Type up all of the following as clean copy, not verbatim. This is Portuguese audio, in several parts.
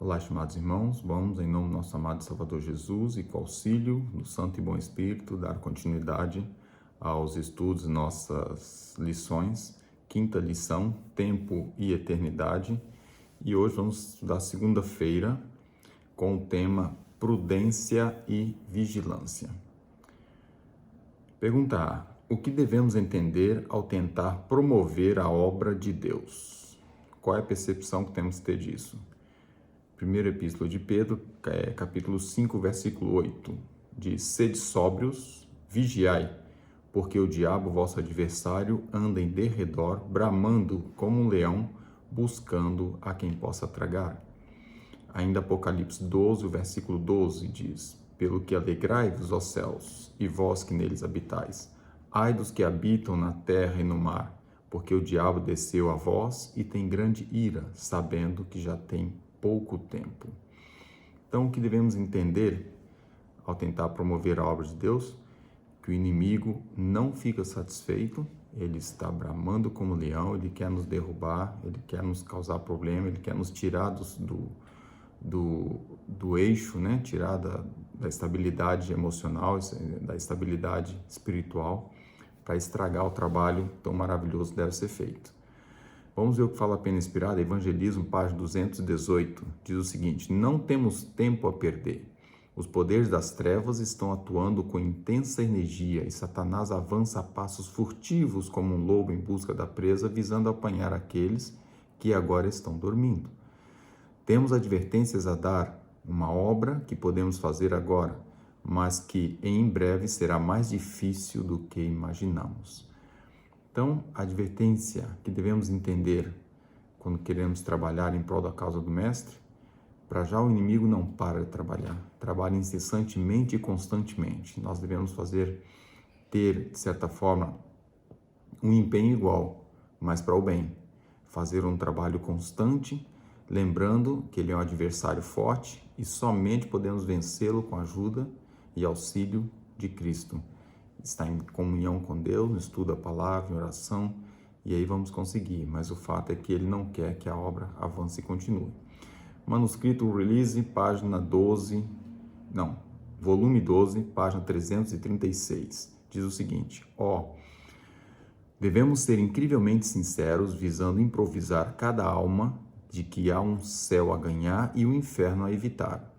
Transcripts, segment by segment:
Olá, estimados irmãos, vamos, em nome do nosso amado Salvador Jesus e com auxílio do Santo e Bom Espírito, dar continuidade aos estudos de nossas lições. Quinta lição, Tempo e Eternidade. E hoje vamos estudar segunda-feira com o tema Prudência e Vigilância. Pergunta A. O que devemos entender ao tentar promover a obra de Deus? Qual é a percepção que temos que ter disso? Primeira Epístola de Pedro, capítulo 5, versículo 8, diz: Sede sóbrios, vigiai, porque o diabo, vosso adversário, anda em derredor, bramando como um leão, buscando a quem possa tragar. Ainda Apocalipse 12, o versículo 12 diz: Pelo que alegrai-vos, ó céus, e vós que neles habitais. Ai dos que habitam na terra e no mar, porque o diabo desceu a vós e tem grande ira, sabendo que já tem pouco tempo. Então, o que devemos entender ao tentar promover a obra de Deus? Que o inimigo não fica satisfeito, ele está bramando como leão, ele quer nos derrubar, ele quer nos causar problema, ele quer nos tirar do eixo, né? Tirar da estabilidade emocional, da estabilidade espiritual, para estragar o trabalho tão maravilhoso que deve ser feito. Vamos ver o que fala a Pena Inspirada, Evangelismo, página 218, diz o seguinte: não temos tempo a perder. Os poderes das trevas estão atuando com intensa energia e Satanás avança a passos furtivos como um lobo em busca da presa, visando apanhar aqueles que agora estão dormindo. Temos advertências a dar, uma obra que podemos fazer agora, mas que em breve será mais difícil do que imaginamos. Então, a advertência que devemos entender quando queremos trabalhar em prol da causa do Mestre, para já o inimigo não para de trabalhar, trabalha incessantemente e constantemente. Nós devemos ter, de certa forma, um empenho igual, mas para o bem. Fazer um trabalho constante, lembrando que ele é um adversário forte e somente podemos vencê-lo com a ajuda e auxílio de Cristo. Está em comunhão com Deus, estuda a palavra, em oração, e aí vamos conseguir. Mas o fato é que ele não quer que a obra avance e continue. Manuscrito Release, volume 12, página 336, diz o seguinte: devemos ser incrivelmente sinceros, visando improvisar cada alma de que há um céu a ganhar e um inferno a evitar.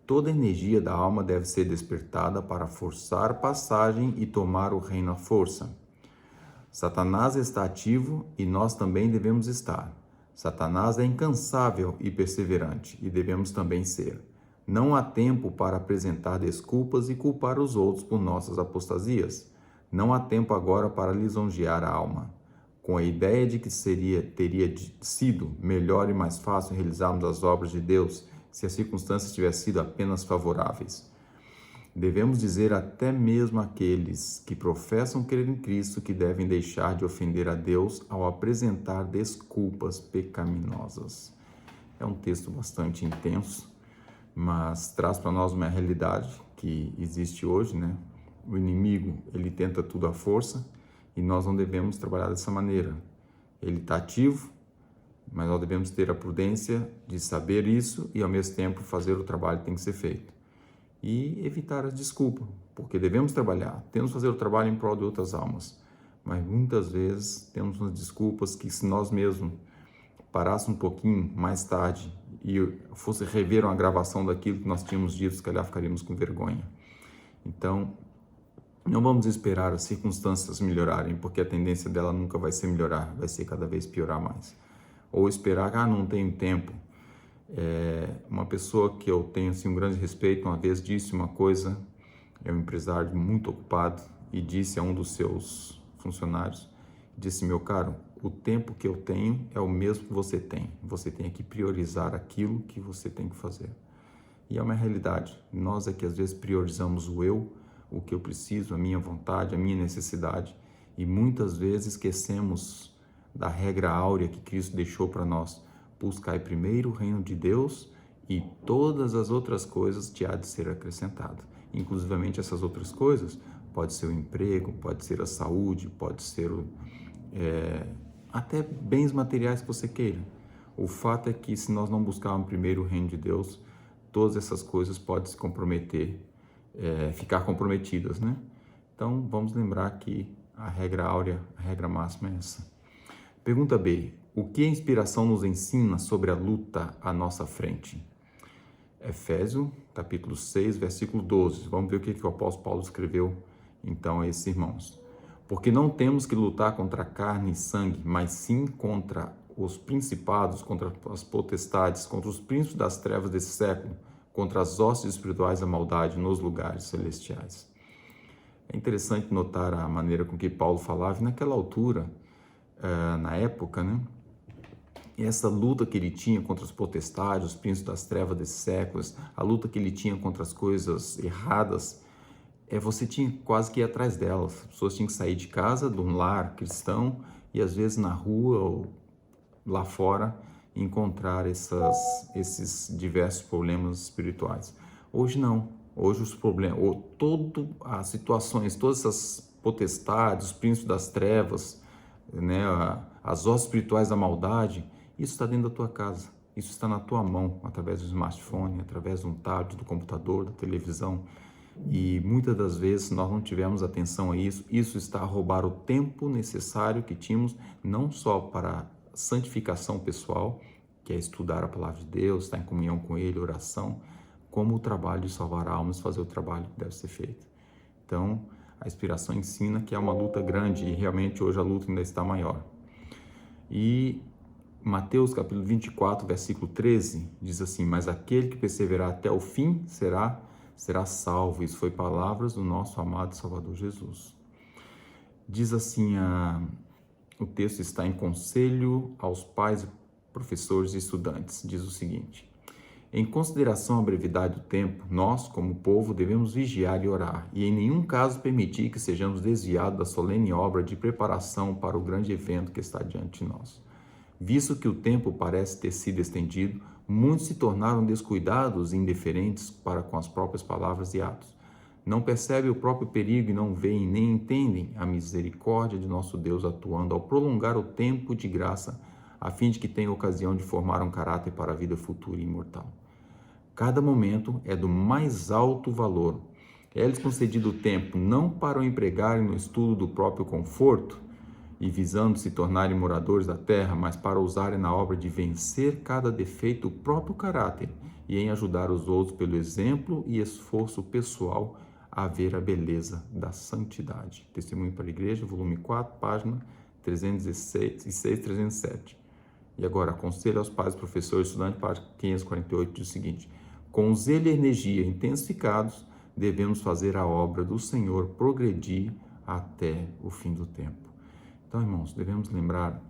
Toda a energia da alma deve ser despertada para forçar passagem e tomar o reino à força. Satanás está ativo e nós também devemos estar. Satanás é incansável e perseverante e devemos também ser. Não há tempo para apresentar desculpas e culpar os outros por nossas apostasias. Não há tempo agora para lisonjear a alma, com a ideia de que teria sido melhor e mais fácil realizarmos as obras de Deus se as circunstâncias tivessem sido apenas favoráveis. Devemos dizer até mesmo àqueles que professam crer em Cristo que devem deixar de ofender a Deus ao apresentar desculpas pecaminosas. É um texto bastante intenso, mas traz para nós uma realidade que existe hoje, né? O inimigo, ele tenta tudo à força e nós não devemos trabalhar dessa maneira. Ele está ativo, mas nós devemos ter a prudência de saber isso e, ao mesmo tempo, fazer o trabalho que tem que ser feito. E evitar as desculpas, porque devemos trabalhar, temos que fazer o trabalho em prol de outras almas. Mas muitas vezes temos umas desculpas que, se nós mesmos parássemos um pouquinho mais tarde e fosse rever uma gravação daquilo que nós tínhamos dito, se calhar ficaríamos com vergonha. Então, não vamos esperar as circunstâncias melhorarem, porque a tendência dela nunca vai ser melhorar, vai ser cada vez piorar mais. Ou esperar, não tenho tempo. Uma pessoa que eu tenho assim, um grande respeito, uma vez disse uma coisa, é um empresário muito ocupado, e disse a um dos seus funcionários, disse: meu caro, o tempo que eu tenho é o mesmo que você tem que priorizar aquilo que você tem que fazer. E é uma realidade, nós é que às vezes priorizamos o eu, o que eu preciso, a minha vontade, a minha necessidade, e muitas vezes esquecemos da regra áurea que Cristo deixou para nós: buscai primeiro o reino de Deus e todas as outras coisas te há de ser acrescentado. Inclusivamente essas outras coisas, pode ser o emprego, pode ser a saúde, pode ser até bens materiais que você queira. O fato é que se nós não buscarmos primeiro o reino de Deus, todas essas coisas podem se comprometer, ficar comprometidas, né? Então, vamos lembrar que a regra áurea, a regra máxima é essa. Pergunta B. O que a inspiração nos ensina sobre a luta à nossa frente? Efésios, capítulo 6, versículo 12. Vamos ver o que o apóstolo Paulo escreveu, então, a esses irmãos. Porque não temos que lutar contra carne e sangue, mas sim contra os principados, contra as potestades, contra os príncipes das trevas desse século, contra as hostes espirituais da maldade nos lugares celestiais. É interessante notar a maneira com que Paulo falava, e naquela altura, na época, né? Essa luta que ele tinha contra as potestades, os príncipes das trevas desses séculos, a luta que ele tinha contra as coisas erradas, você tinha quase que ir atrás delas. As pessoas tinham que sair de casa, de um lar cristão, e às vezes na rua ou lá fora, encontrar esses diversos problemas espirituais. Hoje não. Hoje os problemas, todas as situações, todas essas potestades, os príncipes das trevas, né, as hostes espirituais da maldade, isso está dentro da tua casa, isso está na tua mão, através do smartphone, através de um tablet, do computador, da televisão. E muitas das vezes nós não tivemos atenção a isso. Isso está a roubar o tempo necessário que tínhamos, não só para santificação pessoal, que é estudar a palavra de Deus, estar em comunhão com Ele, oração, como o trabalho de salvar almas, fazer o trabalho que deve ser feito. Então, a inspiração ensina que é uma luta grande e realmente hoje a luta ainda está maior. E Mateus capítulo 24, versículo 13, diz assim: mas aquele que perseverar até o fim será salvo. Isso foi palavras do nosso amado Salvador Jesus. Diz assim, o texto está em Conselho aos Pais, Professores e Estudantes. Diz o seguinte: em consideração à brevidade do tempo, nós, como povo, devemos vigiar e orar, e em nenhum caso permitir que sejamos desviados da solene obra de preparação para o grande evento que está diante de nós. Visto que o tempo parece ter sido estendido, muitos se tornaram descuidados e indiferentes para com as próprias palavras e atos. Não percebem o próprio perigo e não veem nem entendem a misericórdia de nosso Deus atuando ao prolongar o tempo de graça, a fim de que tenham ocasião de formar um caráter para a vida futura e imortal. Cada momento é do mais alto valor. É-lhes concedido o tempo não para o empregarem no estudo do próprio conforto e visando se tornarem moradores da terra, mas para usarem na obra de vencer cada defeito do próprio caráter e em ajudar os outros pelo exemplo e esforço pessoal a ver a beleza da santidade. Testemunho para a Igreja, volume 4, página 316 e 307. E agora, Conselho aos Pais, Professores e Estudantes, página 548, diz o seguinte: com zelo e energia intensificados, devemos fazer a obra do Senhor progredir até o fim do tempo. Então, irmãos, devemos lembrar,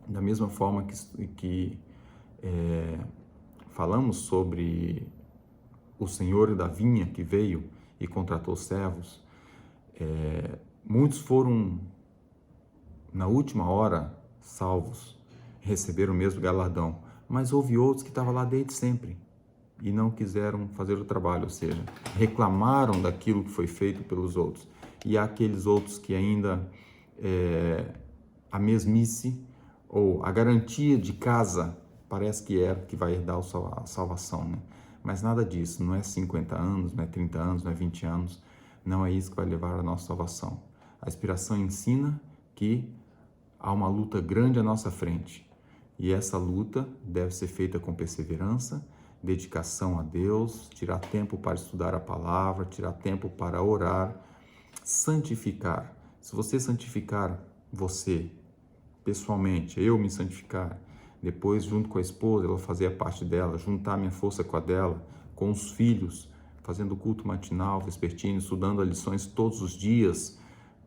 da mesma forma que falamos sobre o Senhor da vinha que veio e contratou servos, muitos foram, na última hora, salvos, receberam o mesmo galardão, mas houve outros que estavam lá desde sempre e não quiseram fazer o trabalho, ou seja, reclamaram daquilo que foi feito pelos outros. E há aqueles outros que ainda a mesmice ou a garantia de casa parece que vai dar a salvação, né? Mas nada disso, não é 50 anos, não é 30 anos, não é 20 anos, não é isso que vai levar à nossa salvação. A inspiração ensina que há uma luta grande à nossa frente e essa luta deve ser feita com perseverança, dedicação a Deus, tirar tempo para estudar a palavra, tirar tempo para orar, santificar. Se você santificar você, pessoalmente, eu me santificar, depois junto com a esposa, ela fazer a parte dela, juntar minha força com a dela, com os filhos, fazendo culto matinal, vespertino, estudando as lições todos os dias,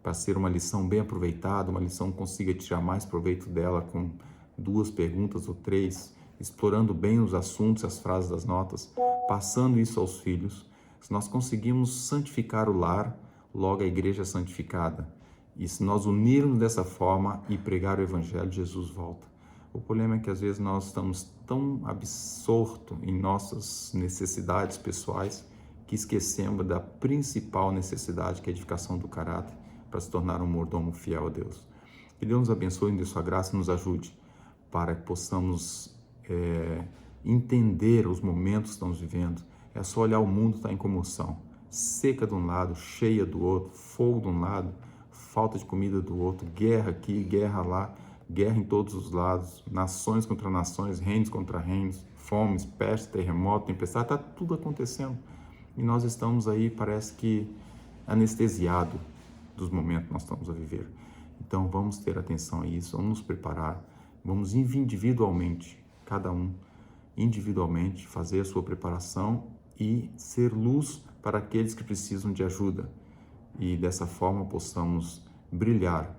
para ser uma lição bem aproveitada, uma lição que consiga tirar mais proveito dela com 2 perguntas ou 3, explorando bem os assuntos, as frases das notas, passando isso aos filhos. Se nós conseguimos santificar o lar, logo a igreja é santificada. E se nós unirmos dessa forma e pregar o Evangelho, Jesus volta. O problema é que às vezes nós estamos tão absortos em nossas necessidades pessoais que esquecemos da principal necessidade, que é a edificação do caráter, para se tornar um mordomo fiel a Deus. Que Deus nos abençoe e dê sua graça e nos ajude para que possamos entender os momentos que estamos vivendo. É só olhar, o mundo está em comoção, seca de um lado, cheia do outro, fogo de um lado, falta de comida do outro, guerra aqui, guerra lá, guerra em todos os lados, nações contra nações, reinos contra reinos, fomes, peste, terremoto, tempestade, está tudo acontecendo. E nós estamos aí, parece que anestesiados dos momentos que nós estamos a viver. Então vamos ter atenção a isso, vamos nos preparar, vamos individualmente, cada um individualmente, fazer a sua preparação e ser luz para aqueles que precisam de ajuda. E dessa forma possamos brilhar,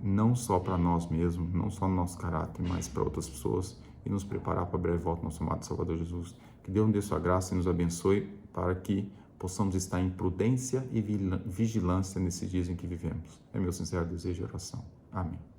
não só para nós mesmos, não só no nosso caráter, mas para outras pessoas, e nos preparar para a breve volta do nosso amado Salvador Jesus. Que Deus nos dê sua graça e nos abençoe para que possamos estar em prudência e vigilância nesses dias em que vivemos. É meu sincero desejo e oração. Amém.